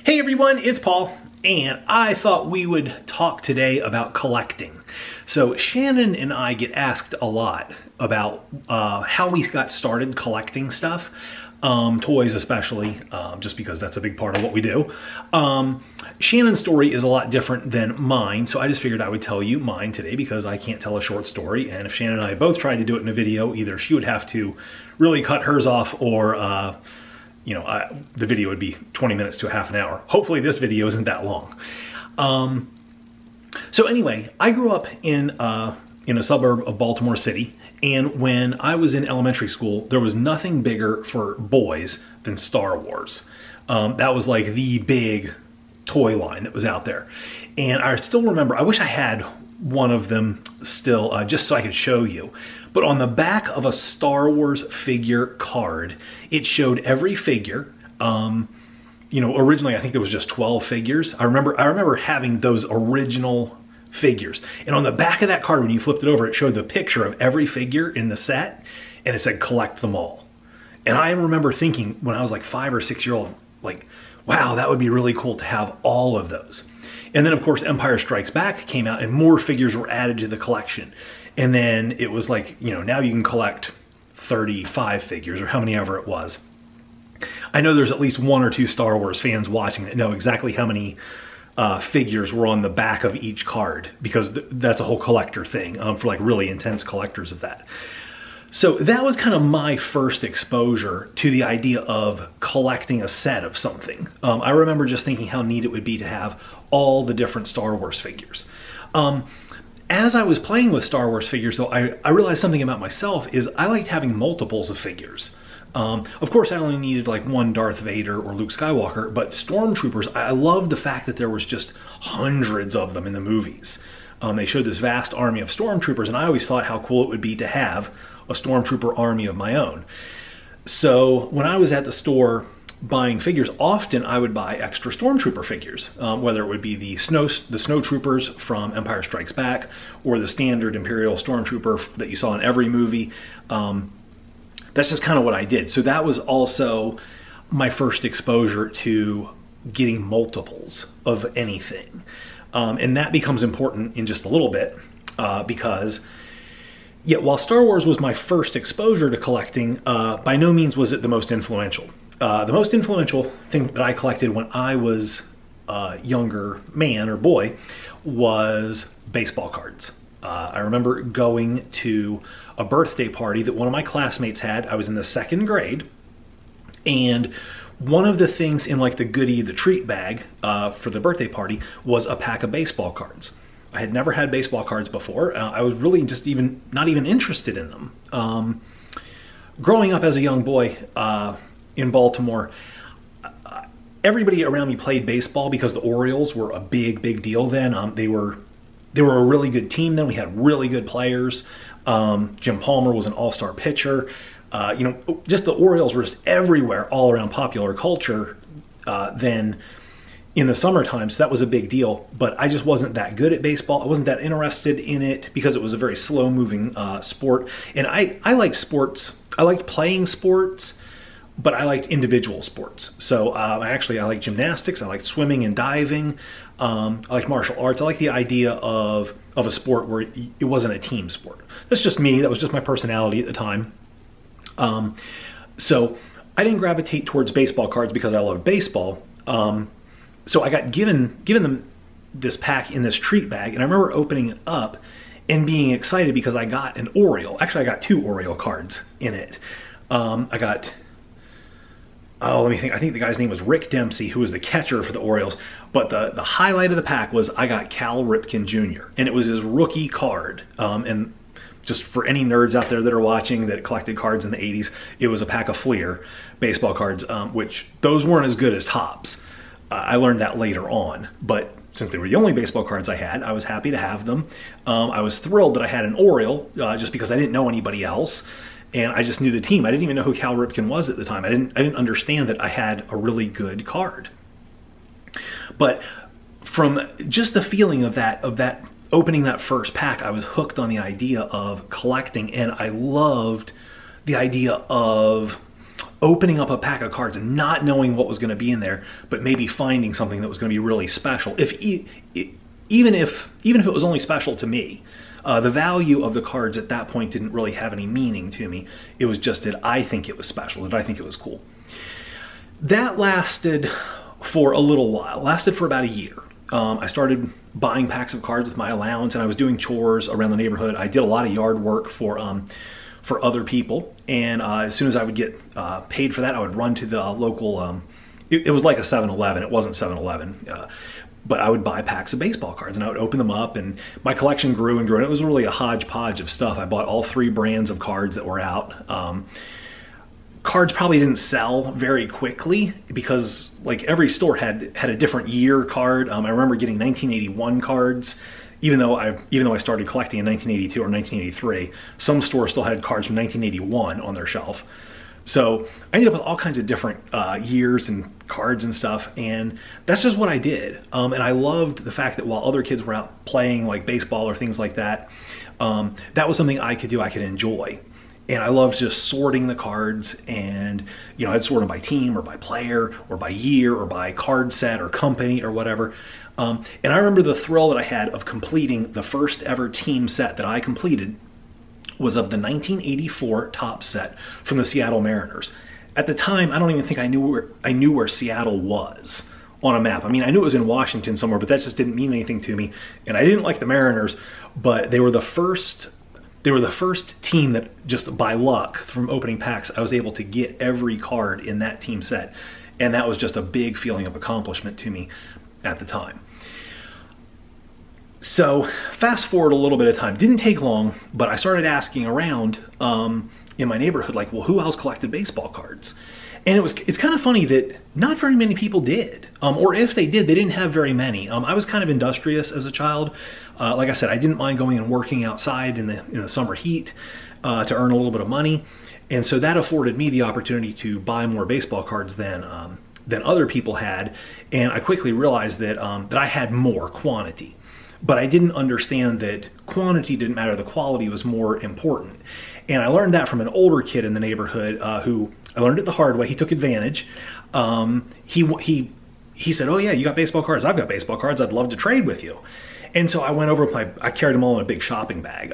Hey everyone, it's Paul, and I thought we would talk today about collecting. So Shannon and I get asked a lot about how we got started collecting stuff, toys especially, just because that's a big part of what we do. Shannon's story is a lot different than mine, so I just figured I would tell you mine today because I can't tell a short story, and if Shannon and I both tried to do it in a video, either she would have to really cut hers off or the video would be 20 minutes to a half an hour. Hopefully this video isn't that long. So anyway, I grew up in a suburb of Baltimore City, and when I was in elementary school, there was nothing bigger for boys than Star Wars. That was like the big toy line that was out there. And I still remember, I wish I had one of them still, just so I could show you. But on the back of a Star Wars figure card, it showed every figure. Originally I think there was just 12 figures. I remember having those original figures. And on the back of that card, when you flipped it over, it showed the picture of every figure in the set, and it said collect them all. And I remember thinking when I was like 5 or 6 years old, like, wow, that would be really cool to have all of those. And then of course Empire Strikes Back came out and more figures were added to the collection. And then it was like, now you can collect 35 figures or how many ever it was. I know there's at least 1 or 2 Star Wars fans watching that know exactly how many figures were on the back of each card, because that's a whole collector thing for like really intense collectors of that. So that was kind of my first exposure to the idea of collecting a set of something. I remember just thinking how neat it would be to have all the different Star Wars figures. As I was playing with Star Wars figures, though, I realized something about myself is I liked having multiples of figures. Of course, I only needed like one Darth Vader or Luke Skywalker, but Stormtroopers, I loved the fact that there was just hundreds of them in the movies. They showed this vast army of Stormtroopers, and I always thought how cool it would be to have a Stormtrooper army of my own. So when I was at the store buying figures, often I would buy extra Stormtrooper figures, whether it would be the snowtroopers from Empire Strikes Back or the standard Imperial Stormtrooper that you saw in every movie. That's just kind of what I did. So that was also my first exposure to getting multiples of anything. And that becomes important in just a little bit because while Star Wars was my first exposure to collecting, by no means was it the most influential. The most influential thing that I collected when I was a younger man or boy was baseball cards. I remember going to a birthday party that one of my classmates had. I was in the 2nd grade, and one of the things in like the goodie, the treat bag for the birthday party was a pack of baseball cards. I had never had baseball cards before. I was really just not even interested in them. Growing up as a young boy in Baltimore, everybody around me played baseball because the Orioles were a big deal then. They were a really good team then. We had really good players. Jim Palmer was an all-star pitcher. Just the Orioles were just everywhere, all around popular culture then in the summertime, so that was a big deal. But I just wasn't that good at baseball. I wasn't that interested in it because it was a very slow-moving sport. And I liked sports. I liked playing sports, but I liked individual sports. So I like gymnastics. I liked swimming and diving. I like martial arts. I like the idea of a sport where it wasn't a team sport. That's just me. That was just my personality at the time. So I didn't gravitate towards baseball cards because I loved baseball. So I got given them this pack in this treat bag, and I remember opening it up and being excited because I got an Oriole. Actually, I got 2 Oriole cards in it. I got... let me think. I think the guy's name was Rick Dempsey, who was the catcher for the Orioles. But the highlight of the pack was I got Cal Ripken Jr. And it was his rookie card. And just for any nerds out there that are watching that collected cards in the 80s, it was a pack of Fleer baseball cards, which those weren't as good as Topps. I learned that later on. But since they were the only baseball cards I had, I was happy to have them. I was thrilled that I had an Oriole just because I didn't know anybody else. And I just knew the team. I didn't even know who Cal Ripken was at the time. I didn't understand that I had a really good card. But from just the feeling of that opening that first pack, I was hooked on the idea of collecting, and I loved the idea of opening up a pack of cards and not knowing what was going to be in there, but maybe finding something that was going to be really special. Even if it was only special to me, the value of the cards at that point didn't really have any meaning to me. It was just that I think it was special, that I think it was cool. That lasted for a little while, lasted for about a year. I started buying packs of cards with my allowance, and I was doing chores around the neighborhood. I did a lot of yard work for other people, and as soon as I would get paid for that, I would run to the local, it was like a 7-Eleven, it wasn't 7-Eleven, but I would buy packs of baseball cards, and I would open them up, and my collection grew and grew, and it was really a hodgepodge of stuff. I bought all 3 brands of cards that were out. Cards probably didn't sell very quickly because like every store had a different year card. I remember getting 1981 cards, even though I started collecting in 1982 or 1983. Some stores still had cards from 1981 on their shelf. So I ended up with all kinds of different years and cards and stuff, and that's just what I did. And I loved the fact that while other kids were out playing like baseball or things like that, that was something I could do, I could enjoy. And I loved just sorting the cards, and I'd sort them by team or by player or by year or by card set or company or whatever. And I remember the thrill that I had of completing the first ever team set that I completed was of the 1984 top set from the Seattle Mariners. At the time, I don't even think I knew where Seattle was on a map. I mean, I knew it was in Washington somewhere, but that just didn't mean anything to me. And I didn't like the Mariners, but they were the first team that, just by luck from opening packs, I was able to get every card in that team set. And that was just a big feeling of accomplishment to me at the time. So fast forward a little bit of time, didn't take long, but I started asking around in my neighborhood, like, well, who else collected baseball cards? And it's kind of funny that not very many people did, or if they did, they didn't have very many. I was kind of industrious as a child. Like I said, I didn't mind going and working outside in the summer heat to earn a little bit of money, and so that afforded me the opportunity to buy more baseball cards than other people had. And I quickly realized that that I had more quantity, but I didn't understand that quantity didn't matter; the quality was more important. And I learned that from an older kid in the neighborhood who I learned it the hard way. He took advantage. He said, "Oh yeah, you got baseball cards. I've got baseball cards. I'd love to trade with you." And so I went over with I carried them all in a big shopping bag.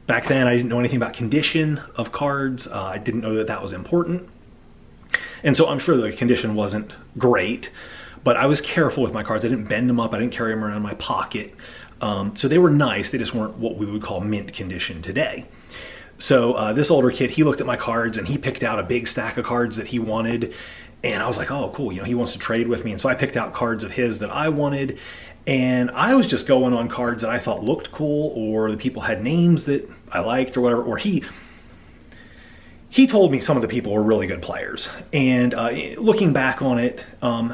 Back then, I didn't know anything about condition of cards. I didn't know that was important. And so I'm sure the condition wasn't great, but I was careful with my cards. I didn't bend them up. I didn't carry them around in my pocket. So they were nice. They just weren't what we would call mint condition today. So this older kid, he looked at my cards and he picked out a big stack of cards that he wanted. And I was like, oh, cool. He wants to trade with me. And so I picked out cards of his that I wanted. And I was just going on cards that I thought looked cool, or the people had names that I liked or whatever. Or he told me some of the people were really good players. And looking back on it,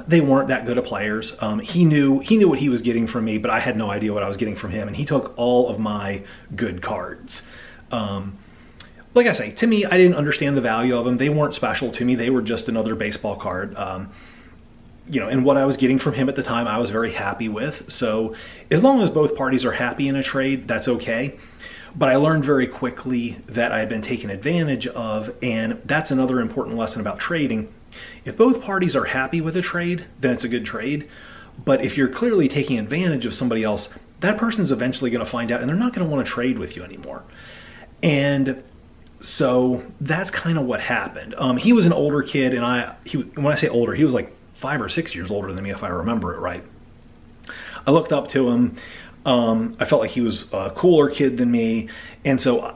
they weren't that good of players. He knew what he was getting from me, but I had no idea what I was getting from him. And he took all of my good cards. Like I say, to me, I didn't understand the value of them. They weren't special to me. They were just another baseball card. And what I was getting from him at the time, I was very happy with. So as long as both parties are happy in a trade, that's okay. But I learned very quickly that I had been taken advantage of, and that's another important lesson about trading. If both parties are happy with a trade, then it's a good trade. But if you're clearly taking advantage of somebody else, that person's eventually going to find out, and they're not going to want to trade with you anymore. And so that's kind of what happened. He was an older kid, and when I say older, he was like 5 or 6 years older than me, if I remember it right. I looked up to him. I felt like he was a cooler kid than me. And so,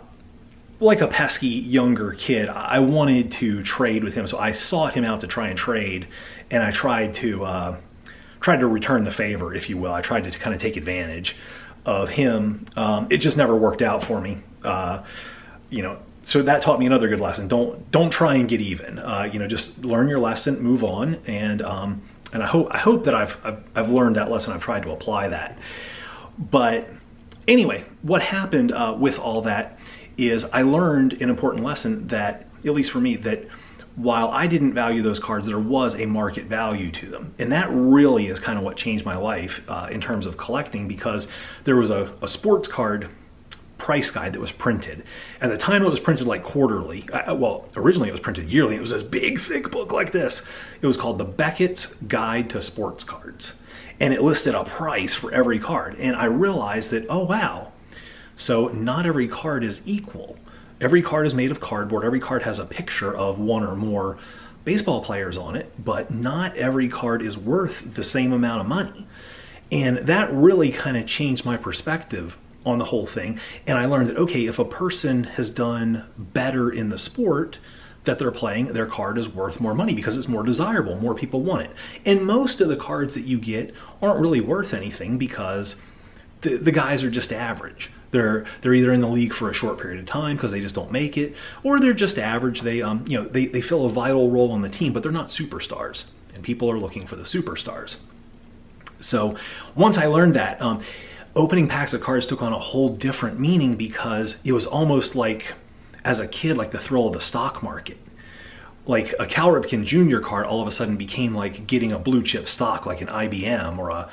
like a pesky younger kid, I wanted to trade with him. So I sought him out to try and trade, and I tried to return the favor, if you will. I tried to kind of take advantage of him. It just never worked out for me. So that taught me another good lesson. Don't try and get even. Just learn your lesson, move on, and I hope that I've learned that lesson. I've tried to apply that. But anyway, what happened with all that is I learned an important lesson that, at least for me, that while I didn't value those cards, there was a market value to them. And that really is kind of what changed my life in terms of collecting, because there was a sports card price guide that was printed. At the time, it was printed like quarterly. Well, originally it was printed yearly. It was this big, thick book like this. It was called The Beckett's Guide to Sports Cards. And it listed a price for every card. And I realized that, oh, wow. So not every card is equal. Every card is made of cardboard. Every card has a picture of one or more baseball players on it, but not every card is worth the same amount of money. And that really kind of changed my perspective on the whole thing. And I learned that, okay, if a person has done better in the sport that they're playing, their card is worth more money because it's more desirable, more people want it. And most of the cards that you get aren't really worth anything because the guys are just average. They're either in the league for a short period of time because they just don't make it, or they're just average. They they fill a vital role on the team, but they're not superstars. And people are looking for the superstars. So once I learned that, opening packs of cards took on a whole different meaning because it was almost like, as a kid, like the thrill of the stock market. Like a Cal Ripken Jr. card all of a sudden became like getting a blue chip stock like an IBM or a,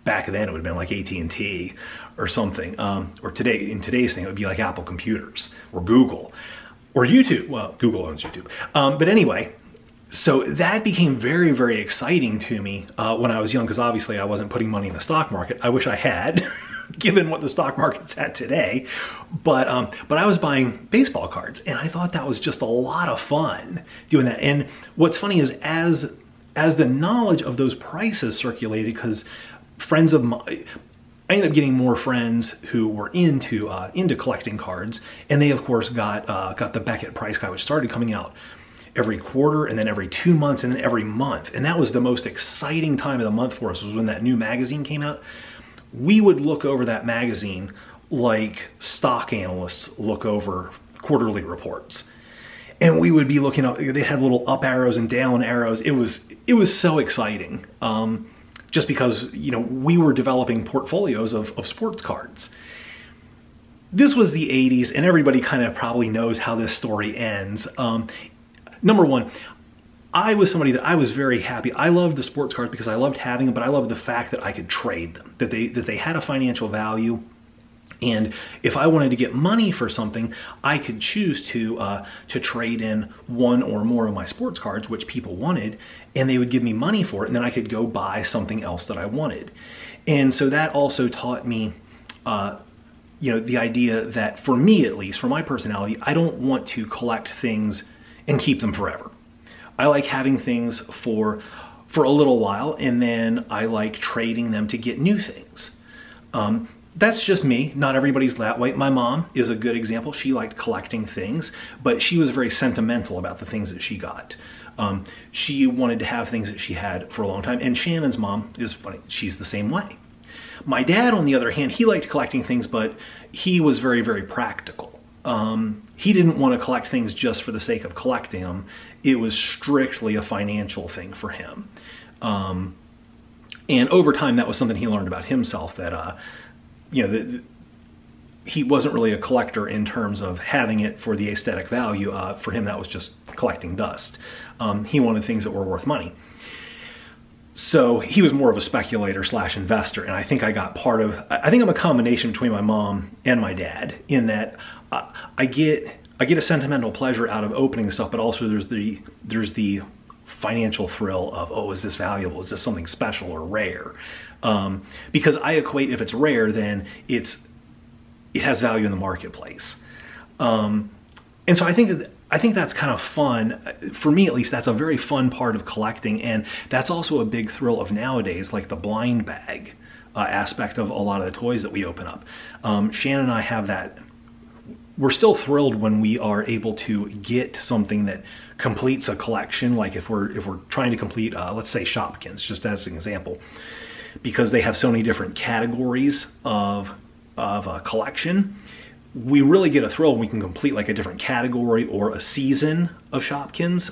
back then it would have been like AT&T or something. Or today, in today's thing, it would be like Apple Computers or Google or YouTube. Well, Google owns YouTube. But anyway, so that became very, very exciting to me when I was young, because obviously I wasn't putting money in the stock market. I wish I had, given what the stock market's at today. But I was buying baseball cards, and I thought that was just a lot of fun doing that. And what's funny is as the knowledge of those prices circulated, because friends of mine, I ended up getting more friends who were into collecting cards, and they of course got the Beckett price guide, which started coming out every quarter, and then every 2 months, and then every month. And that was the most exciting time of the month for us, was when that new magazine came out. We would look over that magazine like stock analysts look over quarterly reports. And we would be looking up, they had little up arrows and down arrows. It was so exciting. Just because, we were developing portfolios of sports cards. This was the 80s, and everybody kind of probably knows how this story ends. Number one, I was somebody that I was very happy. I loved the sports cards because I loved having them, but I loved the fact that I could trade them, that they had a financial value. And if I wanted to get money for something, I could choose to trade in one or more of my sports cards, which people wanted, and they would give me money for it, and then I could go buy something else that I wanted. And so that also taught me, the idea that, for me at least, for my personality, I don't want to collect things and keep them forever. I like having things for a little while, and then I like trading them to get new things. That's just me. Not everybody's that way. My mom is a good example. She liked collecting things, but she was very sentimental about the things that she got. She wanted to have things that she had for a long time. And Shannon's mom is funny. She's the same way. My dad, on the other hand, he liked collecting things, but he was very, very practical. He didn't want to collect things just for the sake of collecting them. It was strictly a financial thing for him. And over time, that was something he learned about himself, that he wasn't really a collector in terms of having it for the aesthetic value. For him, that was just collecting dust. He wanted things that were worth money. So he was more of a speculator / investor, and I think I think I'm a combination between my mom and my dad, in that I get a sentimental pleasure out of opening stuff, but also there's the financial thrill of, oh, is this valuable? Is this something special or rare? Because I equate, if it's rare, then it has value in the marketplace. And so I think that's kind of fun. For me, at least, that's a very fun part of collecting, and that's also a big thrill of nowadays, like the blind bag aspect of a lot of the toys that we open up. Shannon and I have that. We're still thrilled when we are able to get something that completes a collection, like if we're trying to complete, let's say, Shopkins, just as an example, because they have so many different categories of a collection. We really get a thrill when we can complete like a different category or a season of Shopkins.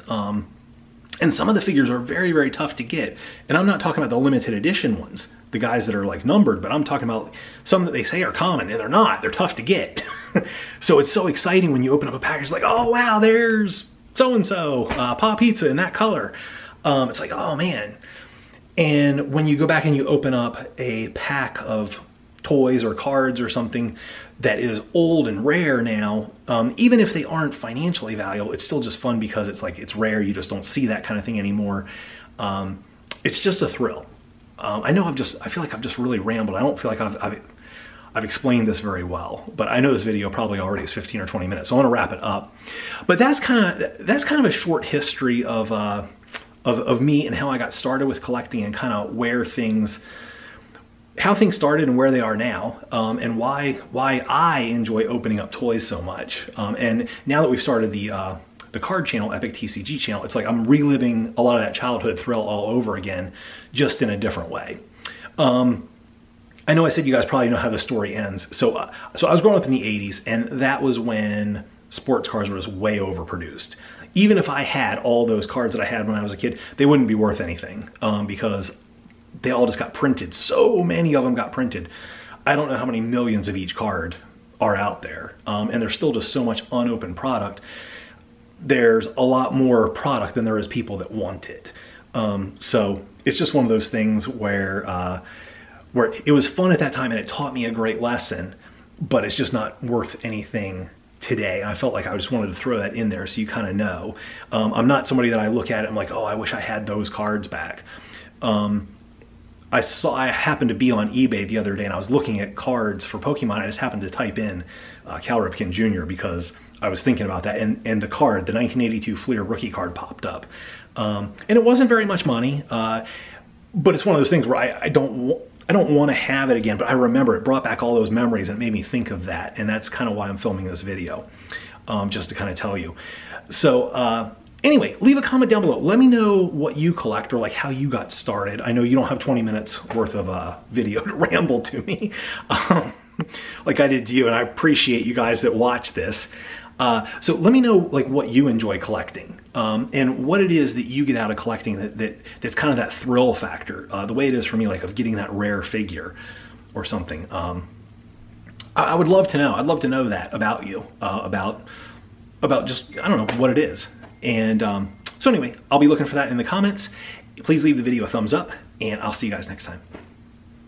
And some of the figures are very, very tough to get. And I'm not talking about the limited edition ones, the guys that are like numbered, but I'm talking about some that they say are common, and they're not. They're tough to get. So it's so exciting when you open up a package, like, oh wow, there's so-and-so, Paw Pizza in that color. It's like, oh man. And when you go back and you open up a pack of toys or cards or something that is old and rare now, even if they aren't financially valuable, it's still just fun because it's like, it's rare. You just don't see that kind of thing anymore. It's just a thrill. I know I feel like I've just really rambled. I don't feel like I've explained this very well, but I know this video probably already is 15 or 20 minutes, so I want to wrap it up. But that's kind of a short history of me and how I got started with collecting, and kind of how things started and where they are now, and why I enjoy opening up toys so much. And now that we've started the card channel, Epic TCG channel, it's like I'm reliving a lot of that childhood thrill all over again, just in a different way. I know I said you guys probably know how the story ends. So I was growing up in the 80s, and that was when sports cards were just way overproduced. Even if I had all those cards that I had when I was a kid, they wouldn't be worth anything, because they all just got printed. So many of them got printed. I don't know how many millions of each card are out there. And there's still just so much unopened product. There's a lot more product than there is people that want it. So it's just one of those things where it was fun at that time and it taught me a great lesson, but it's just not worth anything today. And I felt like I just wanted to throw that in there so you kind of know. I'm not somebody that I look at it and I'm like, oh, I wish I had those cards back. I happened to be on eBay the other day and I was looking at cards for Pokemon. I just happened to type in Cal Ripken Jr. because I was thinking about that, and the card, the 1982 Fleer rookie card, popped up. And it wasn't very much money, but it's one of those things where I don't want to have it again, but I remember it brought back all those memories and it made me think of that, and that's kind of why I'm filming this video, just to kind of tell you. So anyway, leave a comment down below. Let me know what you collect, or like how you got started. I know you don't have 20 minutes worth of video to ramble to me like I did to you, and I appreciate you guys that watch this. So let me know like what you enjoy collecting, and what it is that you get out of collecting that's kind of that thrill factor, the way it is for me, like of getting that rare figure or something. I would love to know. I'd love to know that about you, about just, I don't know what it is. And so anyway, I'll be looking for that in the comments. Please leave the video a thumbs up, and I'll see you guys next time.